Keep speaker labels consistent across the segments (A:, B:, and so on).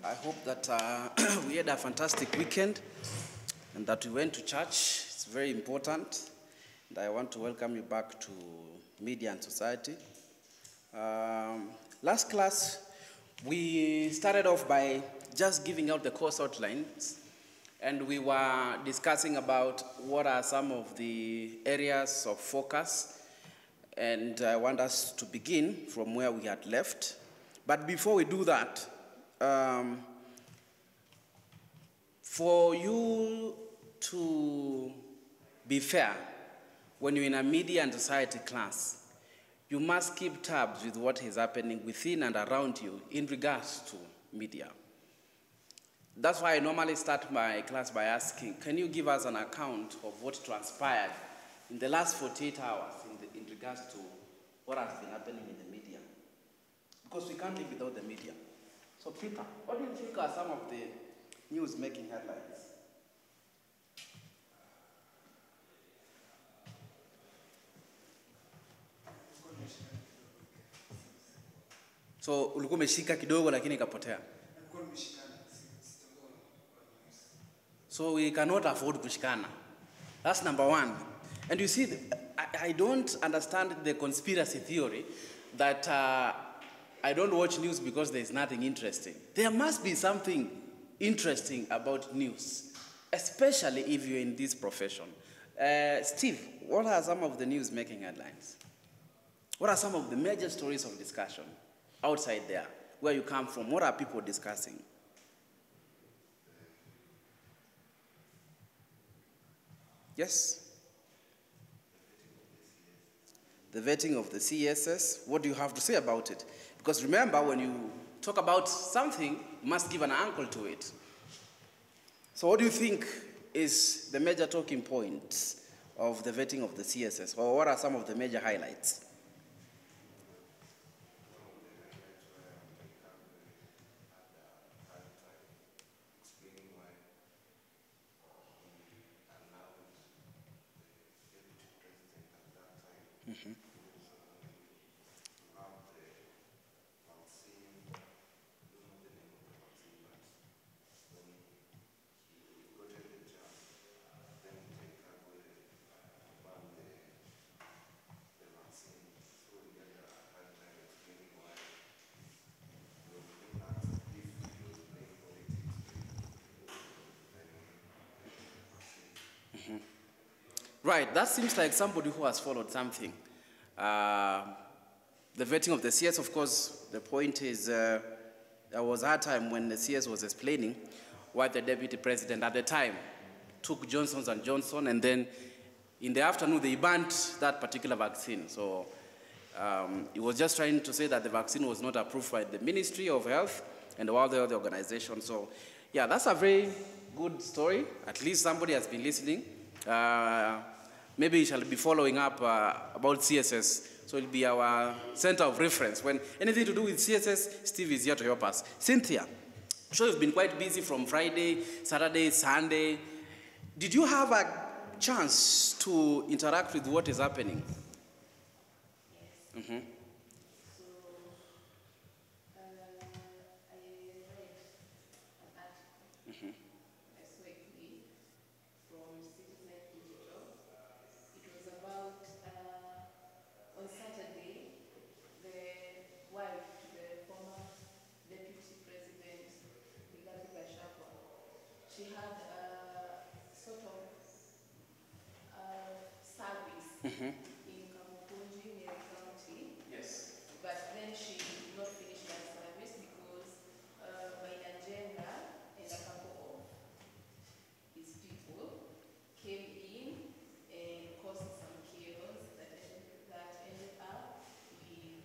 A: I hope that we had a fantastic weekend and that we went to church. It's very important. And I want to welcome you back to Media and Society. Last class, we started off by just giving out the course outlines, and we were discussing about what are some of the areas of focus, and I want us to begin from where we had left. But before we do that, for you to be fair, when you're in a media and society class, you must keep tabs with what is happening within and around you in regards to media. That's why I normally start my class by asking, can you give us an account of what transpired in the last 48 hours in regards to what has been happening in the media? Because we can't live without the media. So Peter, what do you think are some of the news making headlines? So ulikuwa umeshika kidogo lakini ikapotea. So we cannot afford kushikana. That's number one. And you see, I don't understand the conspiracy theory that I don't watch news because there's nothing interesting. There must be something interesting about news, especially if you're in this profession. Steve, what are some of the news making headlines? What are some of the major stories of discussion outside there, where you come from? What are people discussing? Yes? The vetting of the CSS, what do you have to say about it? Because remember, when you talk about something, you must give an angle to it. So what do you think is the major talking points of the vetting of the CSS, or what are some of the major highlights? Mm-hmm. Right, that seems like somebody who has followed something. The vetting of the CS, of course, the point is there was a time when the CS was explaining why the deputy president at the time took Johnson & Johnson, and then in the afternoon they banned that particular vaccine. So he was just trying to say that the vaccine was not approved by the Ministry of Health and all the other organizations. So yeah, that's a very good story. At least somebody has been listening. Maybe we shall be following up about CSS, so it'll be our center of reference. When anything to do with CSS, Steve is here to help us. Cynthia, I'm sure you've been quite busy from Friday, Saturday, Sunday. Did you have a chance to interact with what is happening? Yes. Mm-hmm. Mm-hmm.
B: In Kamukunji, Mary County.
A: Yes.
B: But then she did not finish that service because Mainagenda and a couple of his people came in and caused some chaos that ended up with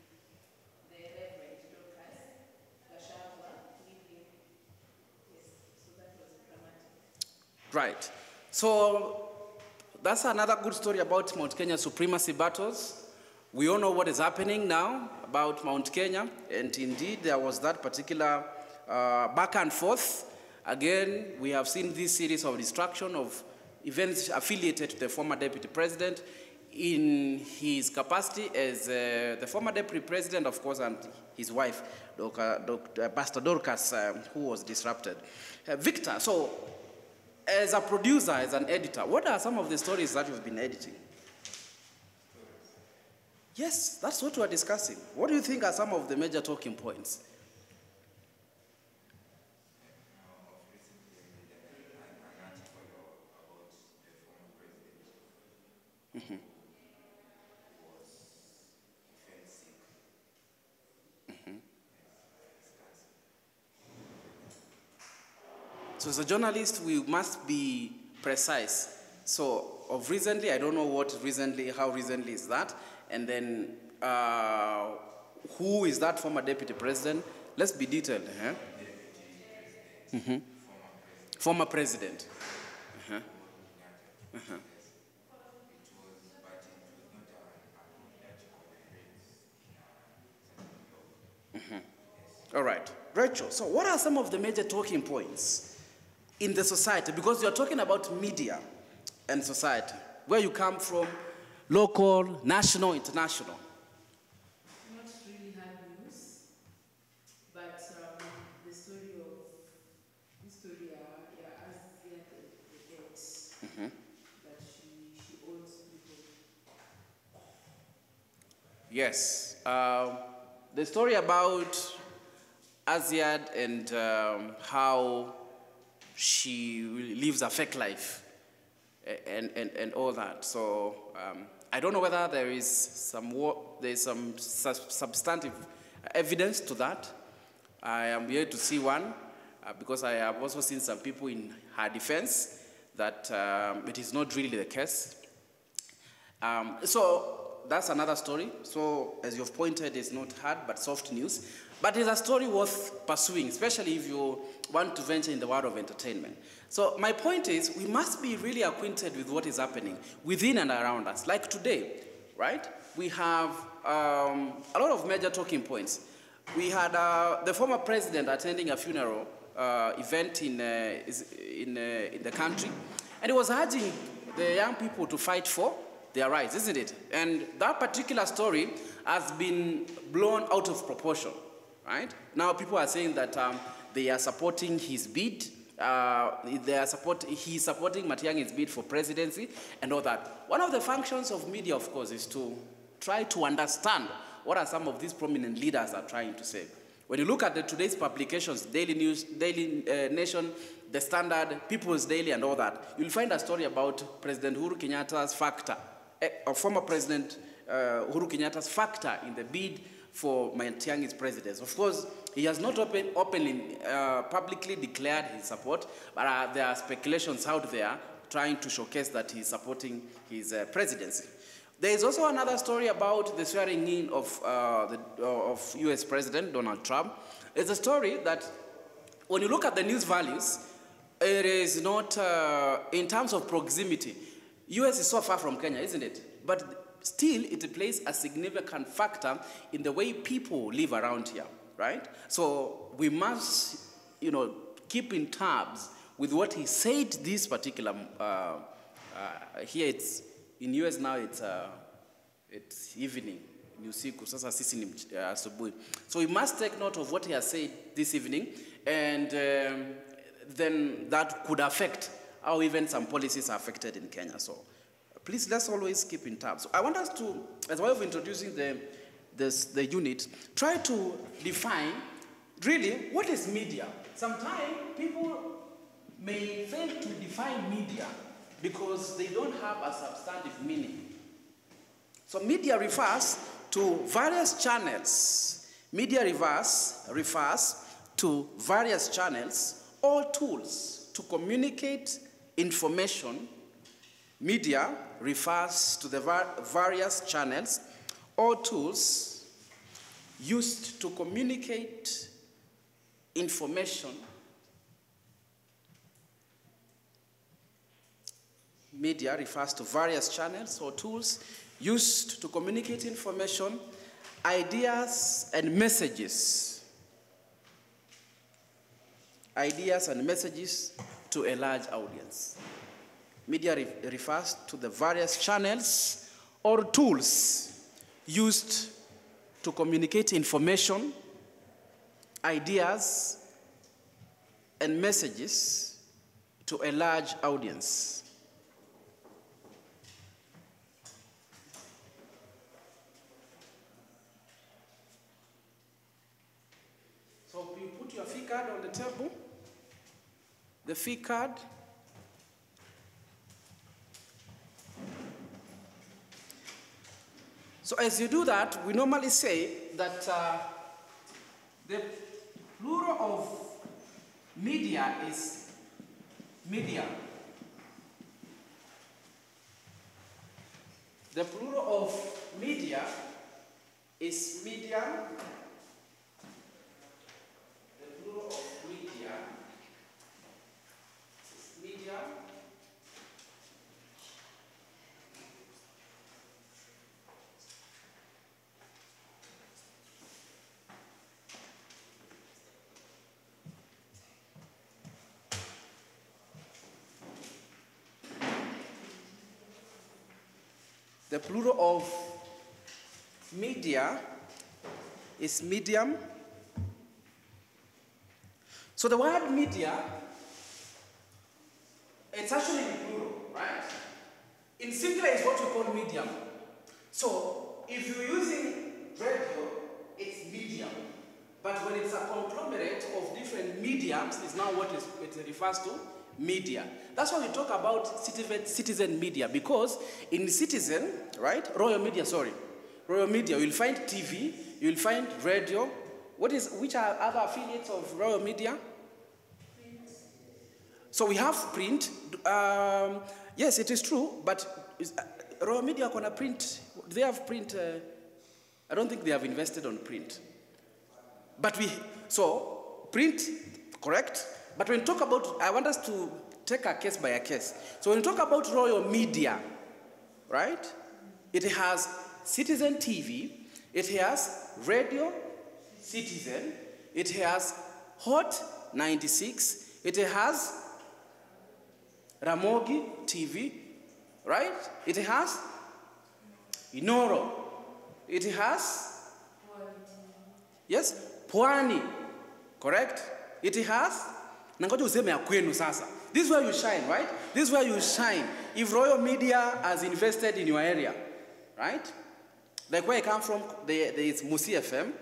B: the Reverend Dorcas Gashagwa leaving. Yes, so that was dramatic.
A: Right. So that's another good story about Mount Kenya supremacy battles. We all know what is happening now about Mount Kenya, and indeed there was that particular back and forth. Again, we have seen this series of destruction of events affiliated to the former deputy president. in his capacity as the former deputy president, of course, and his wife, Pastor Dorcas, who was disrupted. Victor, so as a producer, as an editor, what are some of the stories that you've been editing? Yes, that's what we're discussing. What do you think are some of the major talking points? Mm-hmm. Mm-hmm. So as a journalist, we must be precise. So of recently, I don't know what recently, how recently is that, and then who is that former deputy president? Let's be detailed. Mm-hmm. Former president. Uh-huh. Uh-huh. All right. Rachel, so what are some of the major talking points in the society? Because you're talking about media and society, where you come from, local, national, international.
B: Not really hard news, but the story of Victoria, as the debt that she owes people.
A: Yes. The story about Aziad and how she lives a fake life and all that. So I don't know whether there is some substantive evidence to that. I am here to see one because I have also seen some people in her defense that it is not really the case. So that's another story. So as you've pointed, it's not hard but soft news. But it's a story worth pursuing, especially if you want to venture in the world of entertainment. So my point is, we must be really acquainted with what is happening within and around us. Like today, right? We have a lot of major talking points. We had the former president attending a funeral event in the country, and he was urging the young people to fight for their rights, isn't it? And that particular story has been blown out of proportion, right? Now people are saying that they are supporting his bid. He's supporting Matiang'i's bid for presidency and all that. One of the functions of media, of course, is to try to understand what are some of these prominent leaders are trying to say. When you look at today's publications, Daily News, Daily Nation, The Standard, People's Daily, and all that, you'll find a story about President Uhuru Kenyatta's factor, or former President Uhuru Kenyatta's factor in the bid for Matiang'i's presidency. Of course, he has not openly, publicly declared his support, but there are speculations out there trying to showcase that he's supporting his presidency. There is also another story about the swearing in of US President Donald Trump. It's a story that, when you look at the news values, it is not, in terms of proximity, US is so far from Kenya, isn't it? But still, it plays a significant factor in the way people live around here, right? So we must, keep in tabs with what he said this particular, here it's, in US now it's evening, usiku, sasa sisi ni asubuhi. So we must take note of what he has said this evening, and then that could affect how even some policies are affected in Kenya. So please, let's always keep in tabs. So I want us to, as a way of introducing the unit, try to define really what is media. Sometimes people may fail to define media because they don't have a substantive meaning. So media refers to various channels. Media refers to various channels or tools to communicate information. Media refers to the various channels or tools used to communicate information. Media refers to various channels or tools used to communicate information, ideas, and messages. Ideas and messages to a large audience. Media refers to the various channels or tools used to communicate information, ideas, and messages to a large audience. So you put your fee card on the table, the fee card. So as you do that, we normally say that the plural of media is media. The plural of media is medium. The plural of media is medium. The plural of media is medium. So the word media, it's actually the plural, right? In singular is what we call medium. So if you're using radio, it's medium. But when it's a conglomerate of different mediums, it's now what it refers to, media. That's why we talk about citizen media, because in citizen, right, royal media, you'll find TV, you'll find radio. Which are other affiliates of royal media? Print. So we have print. Yes, it is true, but royal media are gonna print. They have print. I don't think they have invested on print. But so print, correct? But when we talk about, I want us to take a case by a case. So when we talk about royal media, right? It has Citizen TV, it has Radio Citizen, it has Hot 96, it has Ramogi TV, right? It has Inoro, it has, yes, Pwani, correct? It has, this is where you shine, right? This is where you shine. If royal media has invested in your area, right? Like where I come from, there is Musi FM.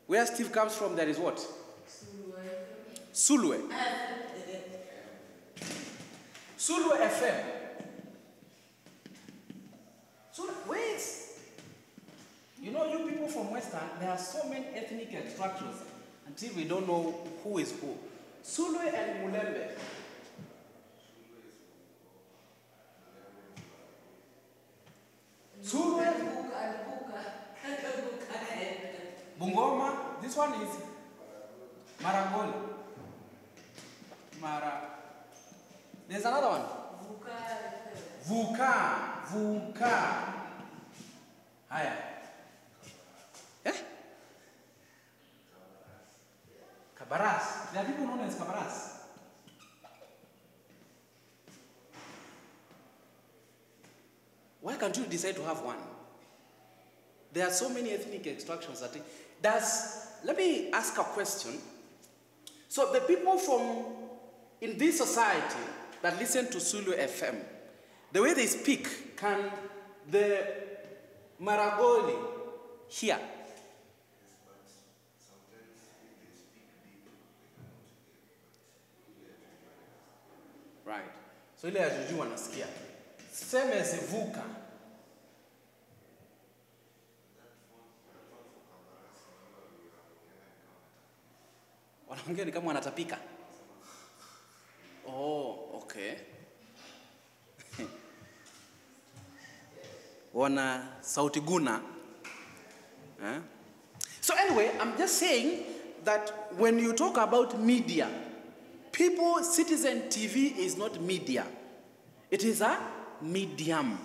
A: Where Steve comes from, there is what? Sulwe. Sulwe FM. So wait. You know, you people from Western, there are so many ethnic extractions until we don't know who is who. Sulwe and Mulembe. Sulwe. Bungoma. This one is Marangoli. There's another one. Vuka. Haya. Eh? Kabaras. There are people known as Kabaras. Why can't you decide to have one? There are so many ethnic extractions that let me ask a question. So the people in this society that listen to Sulu FM, the way they speak, can the Maragoli hear? Right. So ile ya juju wanasikia. Same as Vuka. Wanaongea ni kama wanatapika. Oh, okay. Wana sauti guna. So anyway, I'm just saying that when you talk about media, Citizen TV is not media. It is a medium.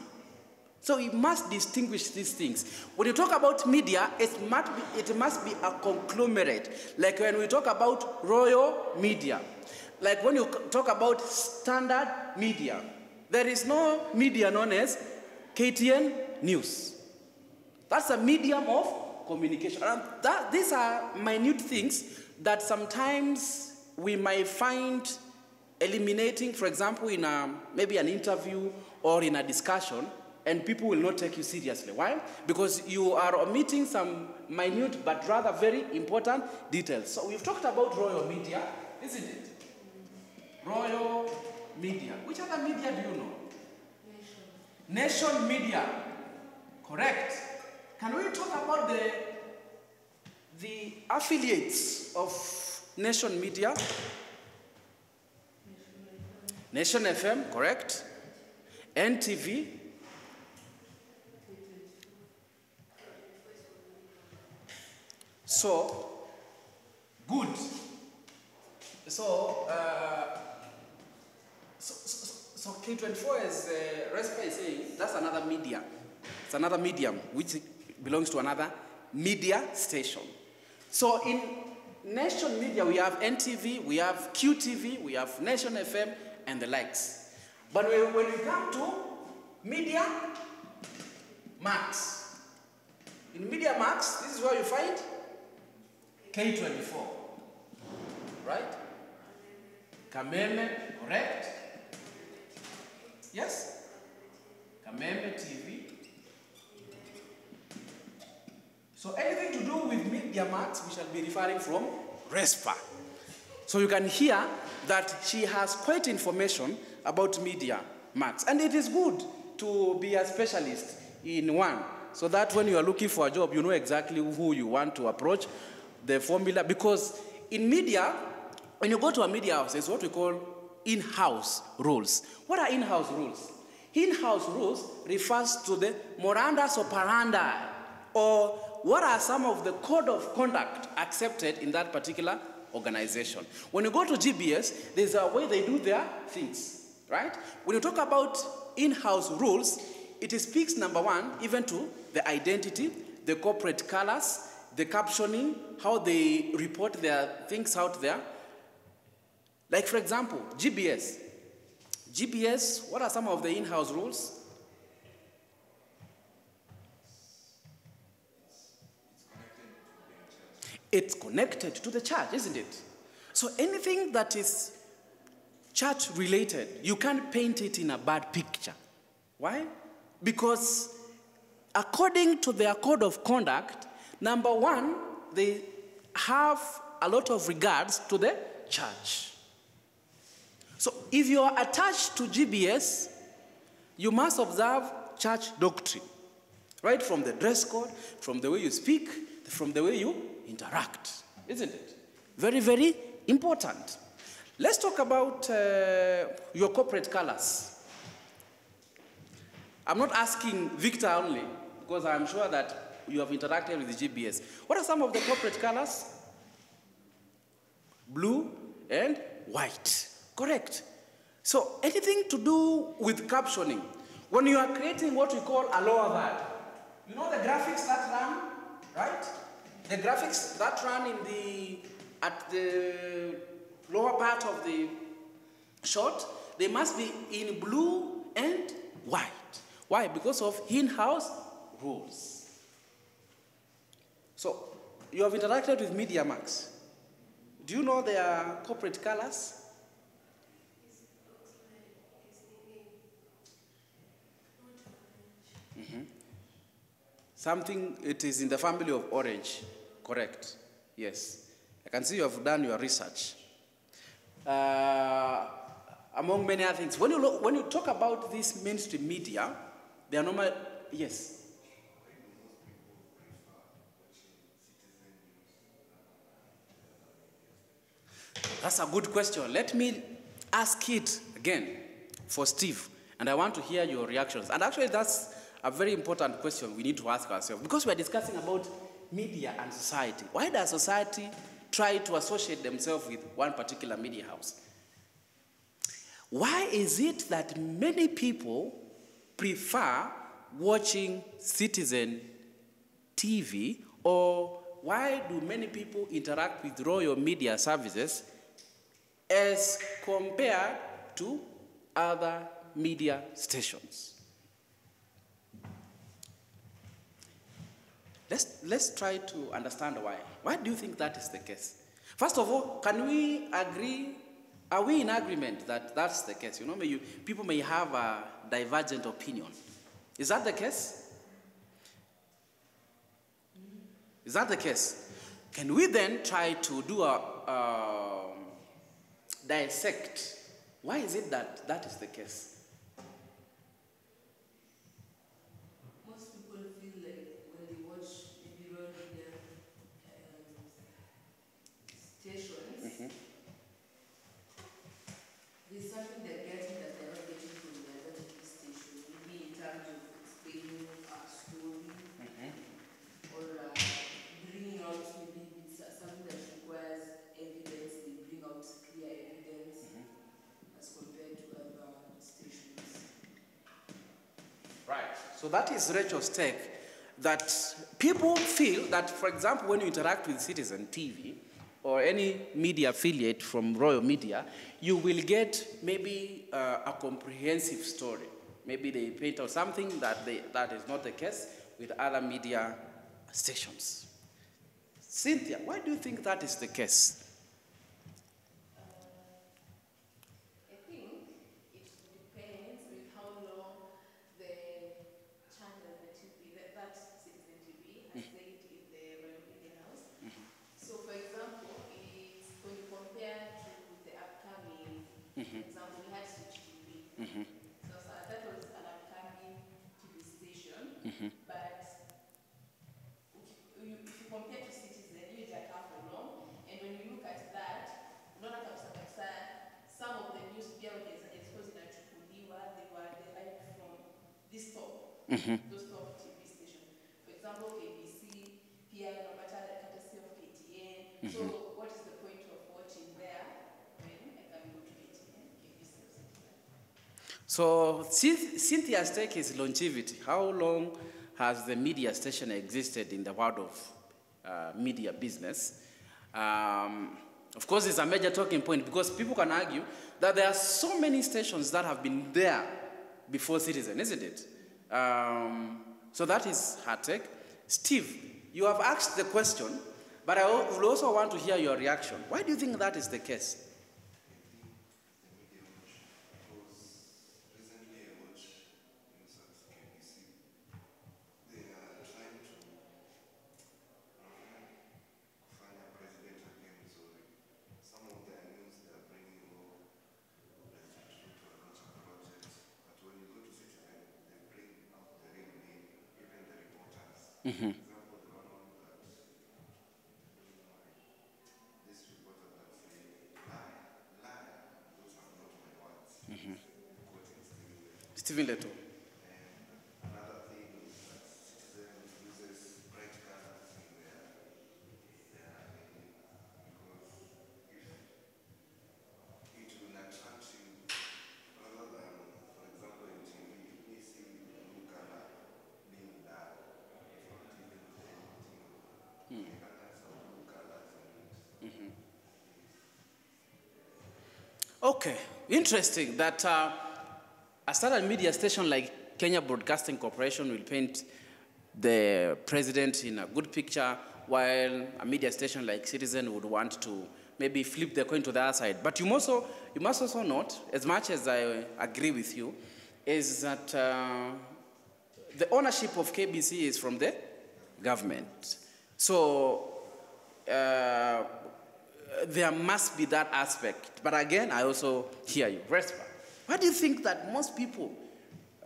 A: So you must distinguish these things. When you talk about media, it must be a conglomerate. Like when we talk about royal media. Like when you talk about standard media. There is no media known as KTN News. That's a medium of communication. And these are minute things that sometimes we might find eliminating, for example, in maybe an interview or in a discussion, and people will not take you seriously. Why? Because you are omitting some minute but rather very important details. So we've talked about royal media, isn't it? Royal media. Which other media do you know? Nation media. Correct. Can we talk about the affiliates of Nation media? Nation FM, correct. NTV. So, good. So K24, as Respa is saying, that's another media. It's another medium which belongs to another media station. So in Nation media, we have NTV, we have QTV, we have Nation FM, and the likes. But when we come to Media Max, in Media Max, this is where you find K24, right? Kameme, correct? Yes? Kameme TV. So anything to do with Media Max, we shall be referring from RESPA. So you can hear that she has quite information about Media Max. And it is good to be a specialist in one, so that when you are looking for a job, you know exactly who you want to approach, the formula. Because in media, when you go to a media house, it's what we call in-house rules. What are in-house rules? In-house rules refers to the morandus operandi, or what are some of the code of conduct accepted in that particular organization. When you go to GBS, there's a way they do their things, right? When you talk about in-house rules, it speaks, number one, even to the identity, the corporate colors, the captioning, how they report their things out there. Like, for example, GBS. GBS, what are some of the in-house rules? It's connected to the church, isn't it? So anything that is church-related, you can't paint it in a bad picture. Why? Because according to their code of conduct, number one, they have a lot of regards to the church. So if you are attached to GBS, you must observe church doctrine, right? From the dress code, from the way you speak, from the way you interact, isn't it? Very, very important. Let's talk about your corporate colors. I'm not asking Victor only, because I'm sure that you have interacted with the GBS. What are some of the corporate colors? Blue and white. Correct. So anything to do with captioning, when you are creating what we call a lower third, you know the graphics that run, right? The graphics that run at the lower part of the shot, they must be in blue and white. Why? Because of in-house rules. So you have interacted with Media Max. Do you know their corporate colors? Something, it is in the family of orange. Correct. Yes. I can see you have done your research. Among many other things. When you talk about this mainstream media, they are normal. Yes. That's a good question. Let me ask it again for Steve. And I want to hear your reactions. And actually, that's a very important question we need to ask ourselves, because we're discussing about media and society. Why does society try to associate themselves with one particular media house? Why is it that many people prefer watching Citizen TV, or why do many people interact with Royal Media Services as compared to other media stations? Let's try to understand why. Why do you think that is the case? First of all, can we agree? Are we in agreement that that's the case? You know, people may have a divergent opinion. Is that the case? Is that the case? Can we then try to do a dissect? Why is it that that is the case?
B: Most people feel like when they watch maybe rural media stations, there's something they're getting that they're not getting from the other TV station, maybe in terms of explaining a story or bringing out maybe something that requires evidence, they bring out clear evidence as compared to other stations.
A: Right. So that is Rachel's take, that people feel that, for example, when you interact with Citizen TV or any media affiliate from Royal Media, you will get maybe a comprehensive story. Maybe they paint out something that is not the case with other media stations. Cynthia, why do you think that is the case?
B: I think it depends with how long the channel, the TV, that Citizen TV has stayed in the Royal Media House. So, for example, it's when you compare to the upcoming, for example, we had Switch TV. So that was an upcoming TV station, but if you compare to Citizen, you just half along, and when you look at that, unaona kabisa some of the news pia exposed inachukuliwa, they were derived from this top, those top TV stations. For example, KBC, pia unapata courtesy of KTN. So what is the point of watching there when I can go to KTN, KBC or Citizen?
A: So Cynthia's take is longevity. How long has the media station existed in the world of media business? Of course, it's a major talking point because people can argue that there are so many stations that have been there before Citizen, isn't it? So that is her take. Steve, you have asked the question, but I would also want to hear your reaction. Why do you think that is the case? Stephen Leto. Okay, interesting that a certain media station like Kenya Broadcasting Corporation will paint the president in a good picture, while a media station like Citizen would want to maybe flip the coin to the other side. But you must also note, as much as I agree with you, is that the ownership of KBC is from the government. So there must be that aspect. But again, I also hear you. Vespa, why do you think that most people,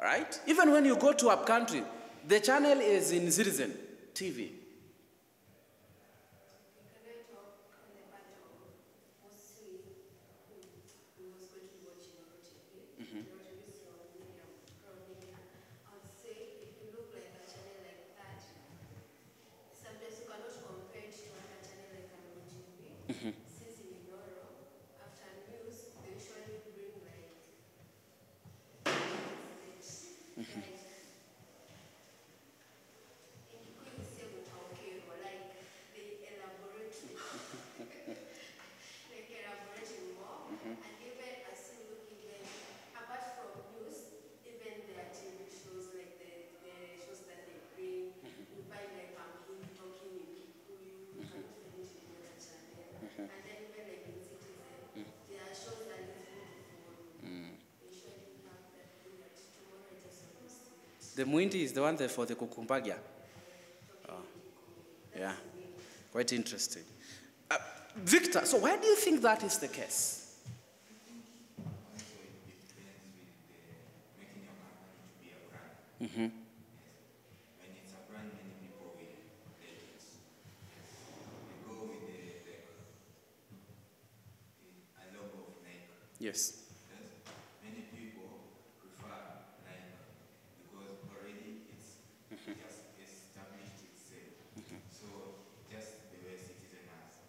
A: right, even when you go to a country, the channel is in Citizen TV? The muindi is the one for the kukumbagia. Oh. Yeah, quite interesting. Victor, so why do you think that is the case? Mm-hmm.
C: When it's a brand, many people will like it. They go with a logo of Nike.
A: Yes.
C: Many people prefer Nike because already it's just established itself. So just the way Citizen has.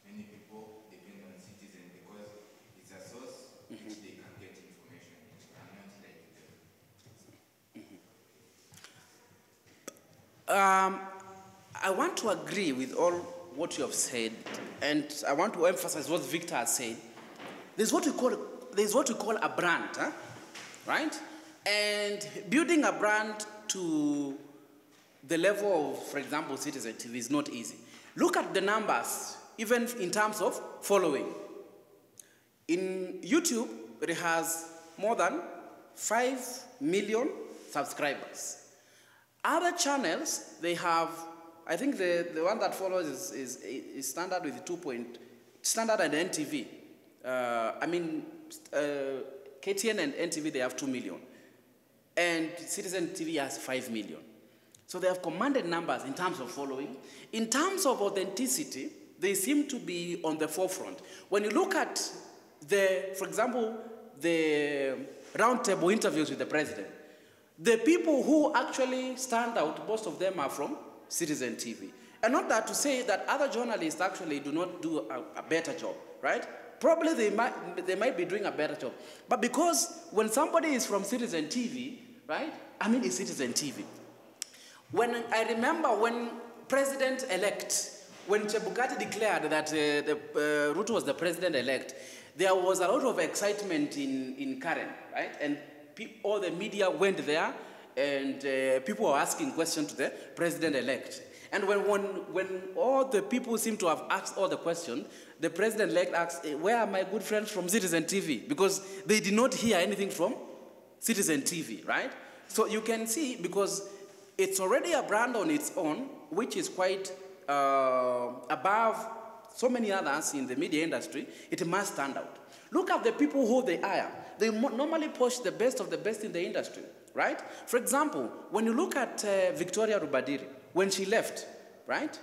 C: Many people depend on Citizen because it's a source which they can get information. And not like them.
A: I want to agree with all what you have said, and I want to emphasize what Victor has said. There's what we call a brand, huh? Right? And building a brand to the level of, for example, Citizen TV is not easy. Look at the numbers, even in terms of following. In YouTube, it has more than 5 million subscribers. Other channels, they have, I think the one that follows is Standard with Standard and NTV. KTN and NTV, they have 2 million. And Citizen TV has 5 million. So they have commanded numbers in terms of following. In terms of authenticity, they seem to be on the forefront. When you look at for example, the roundtable interviews with the president, the people who actually stand out, most of them are from Citizen TV. And not that to say that other journalists actually do not do a better job, right? Probably they might be doing a better job. But because when somebody is from Citizen TV, right? I mean, it's Citizen TV. I remember when President-elect, when Chebukati declared that Ruto was the president-elect, there was a lot of excitement in Karen, right? And all the media went there, and people were asking questions to the president-elect. And when all the people seem to have asked all the questions, the president-elect asked, where are my good friends from Citizen TV? Because they did not hear anything from Citizen TV, right? So you can see, because it's already a brand on its own, which is quite above so many others in the media industry, it must stand out. Look at the people who they hire. They normally push the best of the best in the industry, right? For example, when you look at Victoria Rubadiri, when she left, right?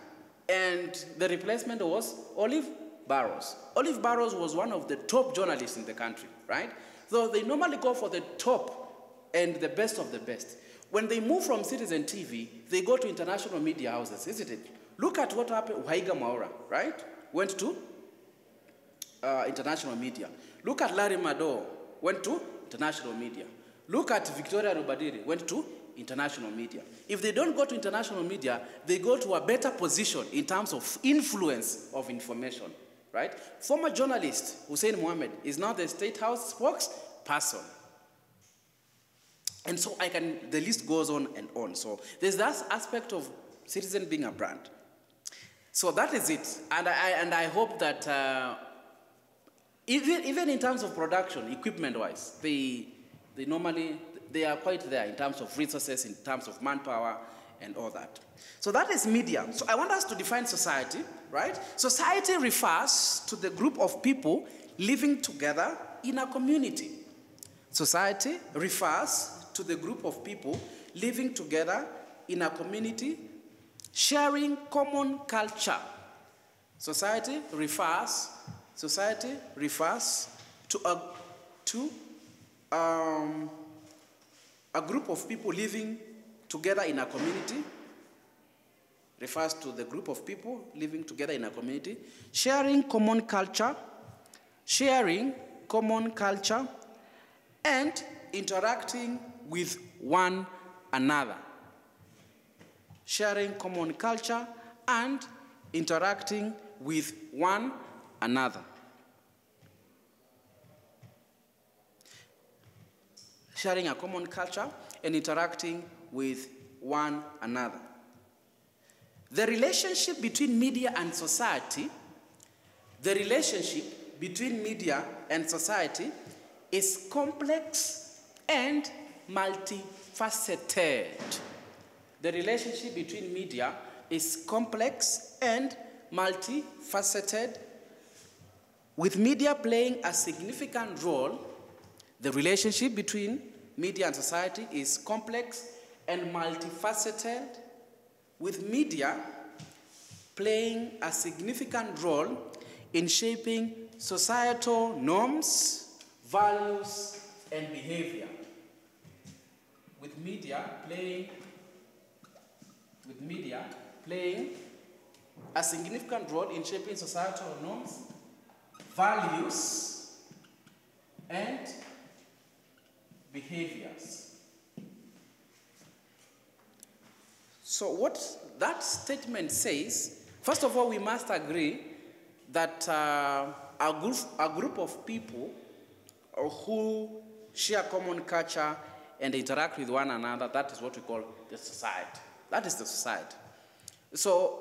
A: And the replacement was Olive Barrows. Olive Barrows was one of the top journalists in the country, right? So they normally go for the top and the best of the best. When they move from Citizen TV, they go to international media houses, isn't it? Look at what happened. Waiga Maura, right? Went to international media. Look at Larry Madowo, went to international media. Look at Victoria Rubadiri, went to international media. If they don't go to international media, they go to a better position in terms of influence of information, right? Former journalist Hussein Mohammed is now the State House spokesperson. And so the list goes on and on. So there's that aspect of Citizen being a brand. So that is it. And I hope that even in terms of production, equipment-wise, they are quite there in terms of resources, in terms of manpower, and all that. So that is media. So I want us to define society, right? Society refers to the group of people living together in a community. Society refers to the group of people living together in a community, sharing common culture. Society refers to a group of people living together in a community, refers to the group of people living together in a community, sharing common culture, and interacting with one another. Sharing common culture and interacting with one another. Sharing a common culture and interacting with one another. The relationship between media and society, is complex and multifaceted. multifaceted. The relationship between media is complex and multifaceted, with media playing a significant role. The relationship between media and society is complex and multifaceted, with media playing a significant role in shaping societal norms, values, and behavior. With media playing a significant role in shaping societal norms, values, and behaviors. So what that statement says, first of all, we must agree that a group of people who share common culture and interact with one another, that is what we call the society. That is the society. So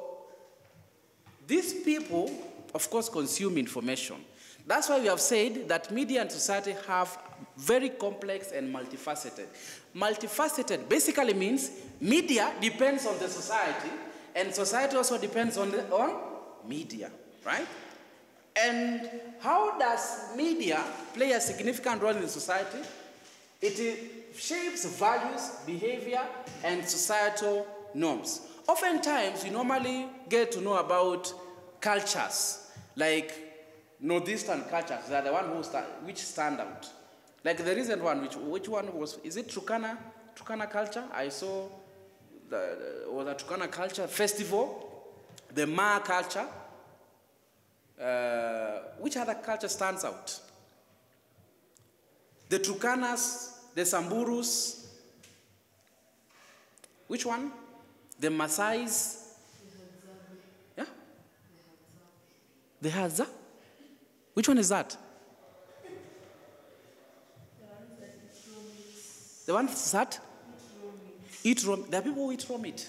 A: these people, of course, consume information. That's why we have said that media and society have very complex and multifaceted. Multifaceted basically means media depends on the society, and society also depends on media, right? And how does media play a significant role in society? It shapes values, behavior, and societal norms. Oftentimes, you normally get to know about cultures, like Northeastern cultures. They are the ones which stand out. Like the recent one, which one was, is it Turkana culture? I saw was a Turkana culture festival, the Ma culture. Which other culture stands out? The Turkanas, the Samburus. Which one? The Maasais. Yeah? The Hadza? Which one is that? The one that eat raw meat. There are people who eat raw meat.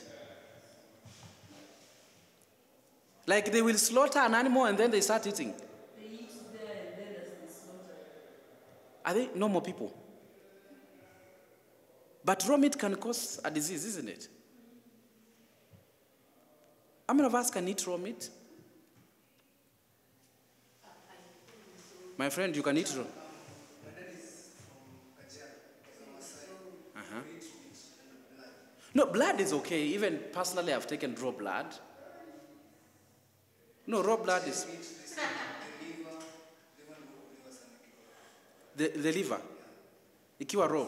A: Like they will slaughter an animal and then they start eating.
B: They eat there and then they slaughter.
A: Are they normal people? But raw meat can cause a disease, isn't it? How many of us can eat raw meat? My friend, you can eat raw. No, blood is okay. Even personally, I've taken raw blood. No, raw blood is... The liver. Ikiwa raw.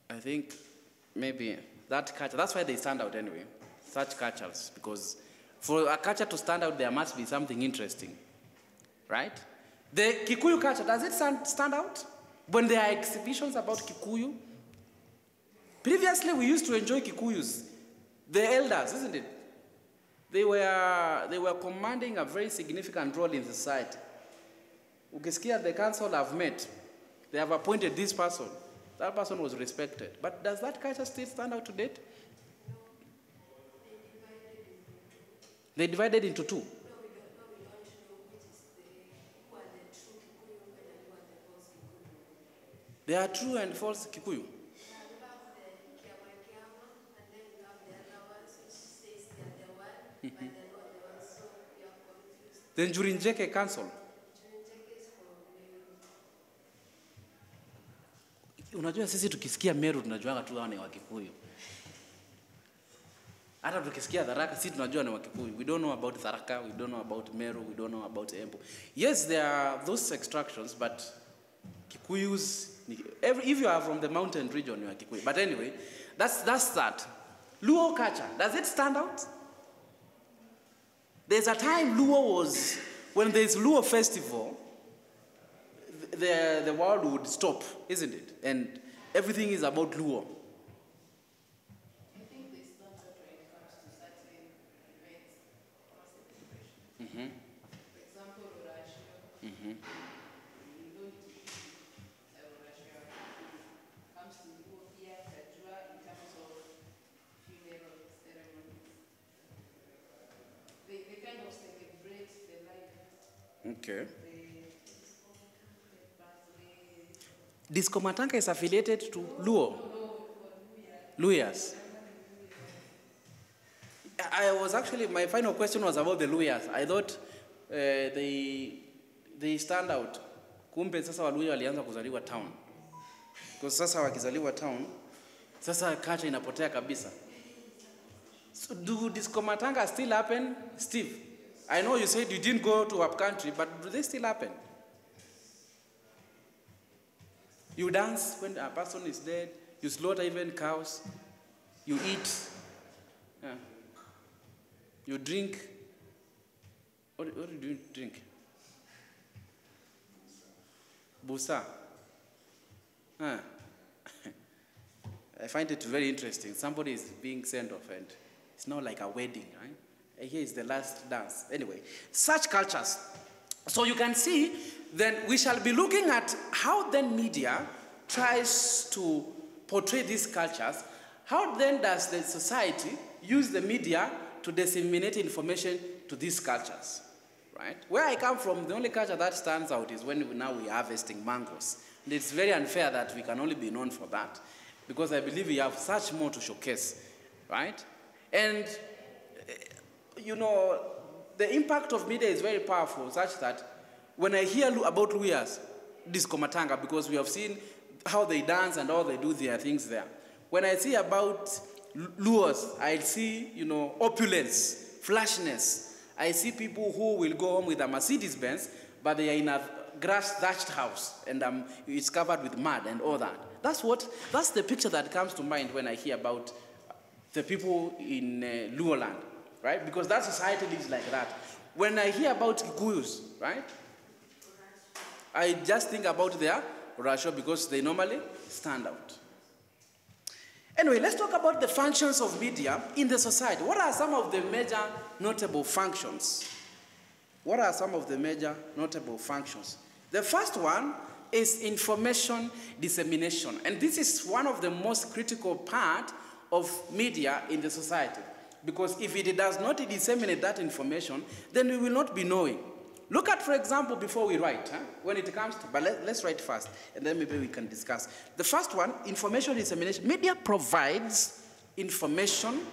A: I think maybe that culture, that's why they stand out anyway. Such cultures, because for a culture to stand out, there must be something interesting. Right? The Kikuyu culture, does it stand out? When there are exhibitions about Kikuyu? Previously, we used to enjoy Kikuyus. The elders, isn't it? They were commanding a very significant role in society. Ukisikia the council have met, they have appointed this person. That person was respected. But does that culture still stand out to date? They divided into two. There are true and false Kikuyu. Then during JK Council, unajua sisi tukisikia Meru tunajua tu hao ni Wakikuyu. Hata tukisikia Tharaka sisi tunajua ni Wakikuyu. We don't know about Tharaka, we don't know about Meru, we don't know about Embu. Yes, there are those extractions, but Kikuyus, if you are from the mountain region, you are Kikuyu. But anyway, that's that. Luo culture, does it stand out? There's a time Luo was, when there's Luo festival, the world would stop, isn't it? And everything is about Luo.
B: I think they stand out when it comes to certain events or celebrations.
A: Mm-hmm.
B: For example, Russia.
A: Mm-hmm.
B: You don't Russia comes to Luo here, Kajua, in terms of funeral ceremonies. They kind of celebrate the life.
A: Okay. Disco Matanga is affiliated to Luo. Luyas. I was actually, my final question was about the Luyas. I thought they stand out. Kumbe sasa Waluya walianza kuzaliwa town. Because sasa wakizaliwa town, sasa culture inapotea kabisa. So do Disco Matanga still happen, Steve? I know you said you didn't go to up country, but do they still happen? You dance when a person is dead, you slaughter even cows, you eat, you drink. What do you drink? Busa. I find it very interesting. Somebody is being sent off and it's not like a wedding, right? Here is the last dance. Anyway, such cultures. So you can see, then we shall be looking at how then media tries to portray these cultures. How then does the society use the media to disseminate information to these cultures, right? Where I come from, the only culture that stands out is when now we're harvesting mangoes. And it's very unfair that we can only be known for that, because I believe we have such more to showcase, right? And you know, the impact of media is very powerful, such that when I hear about Luyas, Disco Matanga, because we have seen how they dance and how they do their things there. When I see about Luos, I see, you know, opulence, flashiness. I see people who will go home with a Mercedes-Benz, but they are in a grass-thatched house, and it's covered with mud and all that. That's the picture that comes to mind when I hear about the people in Luo land. Right? Because that society lives like that. When I hear about Kikuyus, right, I just think about their Rasho because they normally stand out. Anyway, let's talk about the functions of media in the society. What are some of the major notable functions? What are some of the major notable functions? The first one is information dissemination. And this is one of the most critical part of media in the society. Because if it does not disseminate that information, then we will not be knowing. Look at, for example, before we write, when it comes to, but let's write first, and then maybe we can discuss. The first one, information dissemination. Media provides information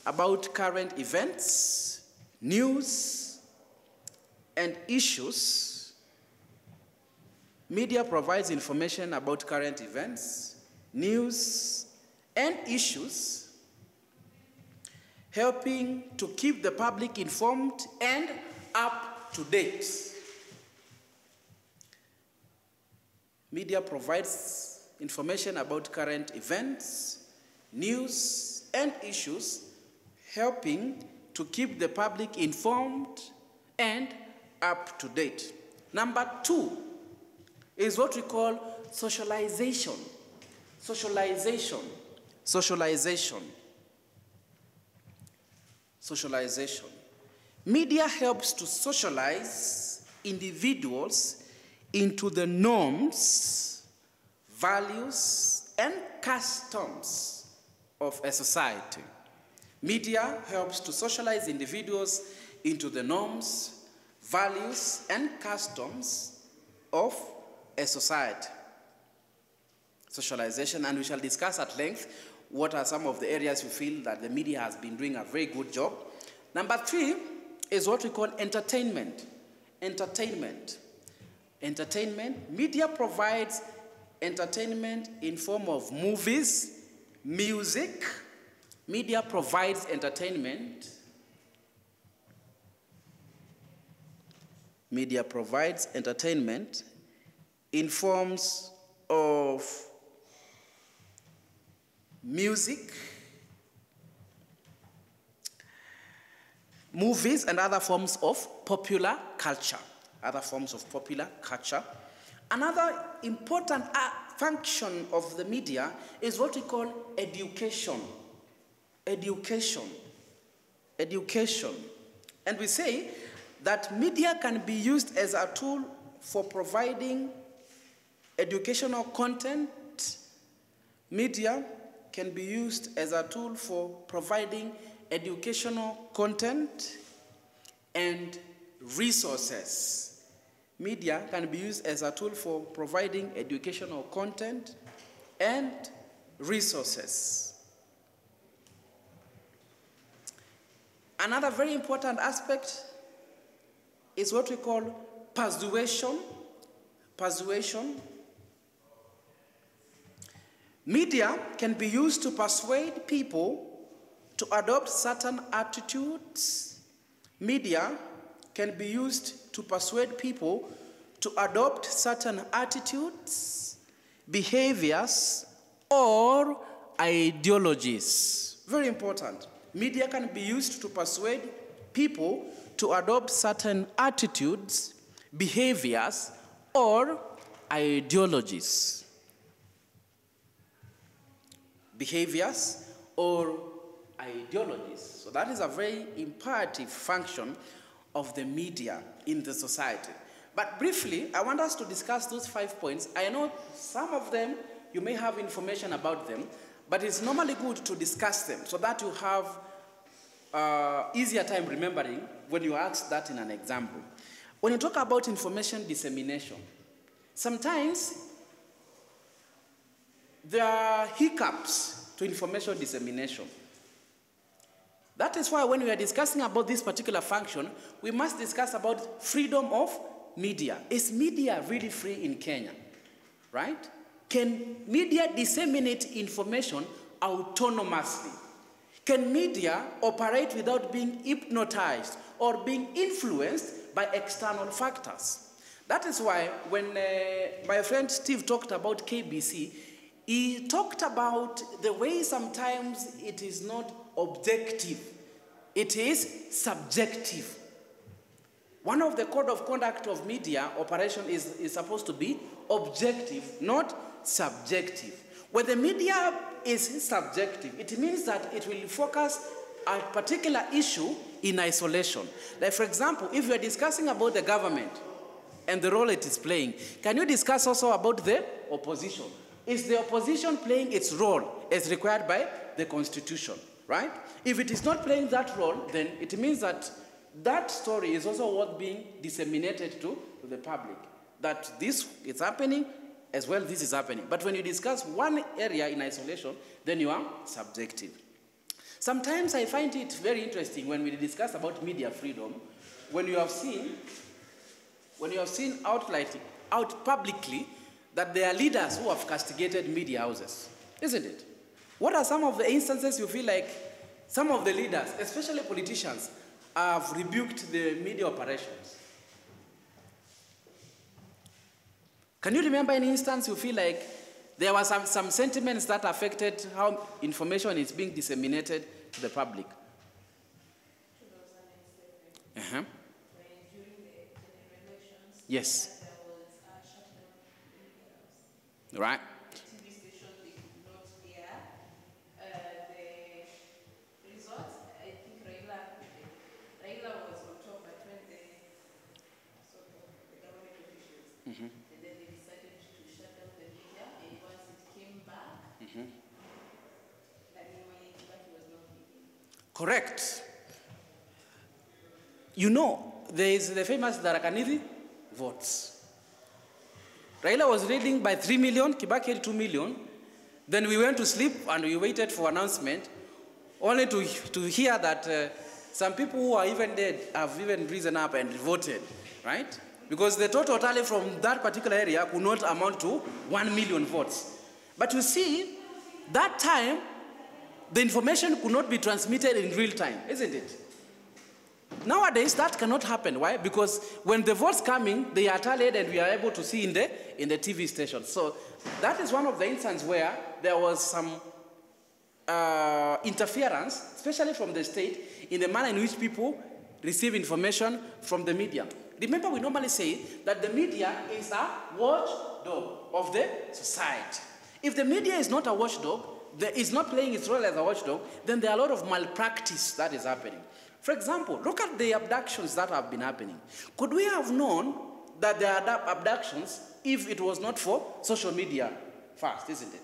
A: about current events, news, and issues. Media provides information about current events, news, and issues, helping to keep the public informed and up to date. Media provides information about current events, news, and issues, helping to keep the public informed and up to date. Number two is what we call socialization. Socialization. Media helps to socialize individuals into the norms, values, and customs of a society. Media helps to socialize individuals into the norms, values, and customs of a society. Socialization, and we shall discuss at length what are some of the areas we feel that the media has been doing a very good job. Number three is what we call entertainment. Media provides entertainment in form of movies, music. Media provides entertainment. Media provides entertainment in forms of music, movies, and other forms of popular culture. Another important function of the media is what we call education. And we say that media can be used as a tool for providing educational content. Media can be used as a tool for providing educational content and resources. media can be used as a tool for providing educational content and resources. Another very important aspect is what we call persuasion. Persuasion. Media can be used to persuade people to adopt certain attitudes. Media can be used to persuade people to adopt certain attitudes, behaviors, or ideologies. Very important. Media can be used to persuade people to adopt certain attitudes, behaviors, or ideologies. Behaviors or ideologies. So that is a very imperative function of the media in the society. But briefly, I want us to discuss those 5 points. I know some of them, you may have information about them, but it's normally good to discuss them so that you have easier time remembering when you ask that in an example. When you talk about information dissemination, sometimes there are hiccups to information dissemination. That is why when we are discussing about this particular function, we must discuss about freedom of media. Is media really free in Kenya? Right? Can media disseminate information autonomously? Can media operate without being hypnotized or being influenced by external factors? That is why when my friend Steve talked about KBC, he talked about the way sometimes it is not objective. It is subjective. One of the code of conduct of media operation is supposed to be objective, not subjective. When the media is subjective, it means that it will focus a particular issue in isolation. Like for example, if you are discussing about the government and the role it is playing, can you discuss also about the opposition? Is the opposition playing its role as required by the Constitution, right? If it is not playing that role, then it means that that story is also worth being disseminated to the public. That this is happening, as well this is happening. But when you discuss one area in isolation, then you are subjective. Sometimes I find it very interesting when we discuss about media freedom, when you have seen out publicly that there are leaders who have castigated media houses, isn't it? What are some of the instances you feel like some of the leaders, especially politicians, have rebuked the media operations? Can you remember any instance you feel like there were some sentiments that affected how information is being disseminated to the public?
B: 2007. During the general elections,
A: Yes.
B: there was a shutdown of the media house.
A: Right.
B: The TV station, they could not air the results. I think Raila was on top, but when the government officials, and then they decided to shut down the media, and once it came back, that was not given.
A: Correct. You know, there is the famous Darakanidhi votes. Raila was leading by 3 million, Kibaki had 2 million. Then we went to sleep and we waited for announcement, only to hear that some people who are even dead have even risen up and voted, right? Because the total tally from that particular area could not amount to 1 million votes. But you see, that time, the information could not be transmitted in real time, isn't it? Nowadays, that cannot happen. Why? Because when the votes come in, they are tallied and we are able to see in the TV station. So that is one of the instances where there was some interference, especially from the state, in the manner in which people receive information from the media. Remember, we normally say that the media is a watchdog of the society. If the media is not a watchdog, is not playing its role as a watchdog, then there are a lot of malpractice that is happening. For example, look at the abductions that have been happening. Could we have known that there are abductions if it was not for social media first, isn't it?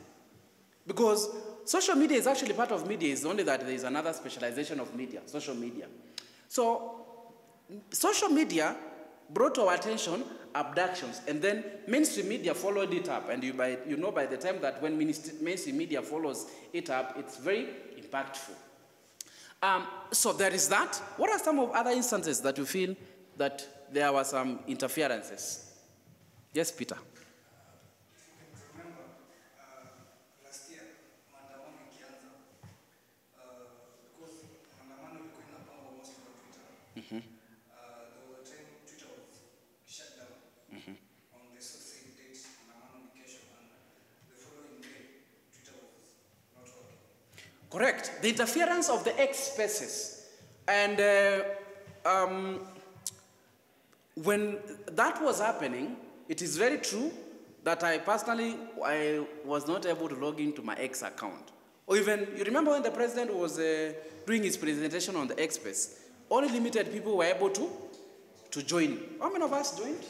A: Because social media is actually part of media, it's only that there is another specialization of media, social media. So, social media brought to our attention abductions, and then mainstream media followed it up, and you know by the time that when mainstream media follows it up, it's very impactful. So there is that. What are some of other instances that you feel that there were some interferences? Yes, Peter.
D: There was a time Twitter was shut down on the so-said date Mandamano vacation, and the following day Twitter was not working.
A: Correct. The interference of the X spaces. And when that was happening, it is very true that I was not able to log into my X account. Or even, you remember when the president was doing his presentation on the X space, only limited people were able to join. How many of us joined?